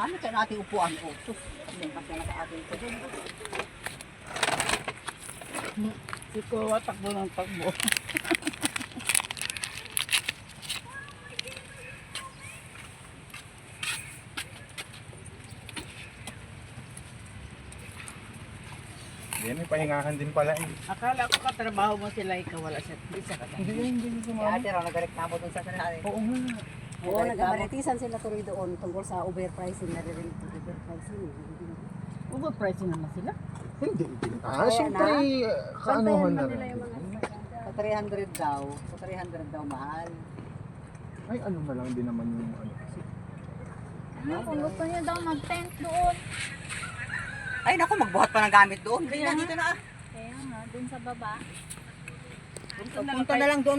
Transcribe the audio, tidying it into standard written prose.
Ano ka natin upuan o? Sus, hindi kasi na sa atin ito. Si Kuya takbo ng takbo. Yan, may pahingahan din pala eh. Akala ko katrabaho mo sila, ikaw wala siya. Isa ka Hindi Si sumama. ate raw, nagreklamo dun sa sanay. Oo nga. Oo, nag-amaritisan sila tuloy doon tungkol sa overpricing na rin. Overpricing. Overpricing naman sila. Hindi. Kaya Siyempre, kaanuhan na nila rin. yung mga Sa 300 daw. Sa 300 daw mahal. Ay, ano na lang din naman yung ano. Kung gusto niyo daw mag-tent doon. Ay naku, magbuhat pa ng gamit doon. Hindi na, dito na. Kaya nga, doon sa baba. Punta na lang doon.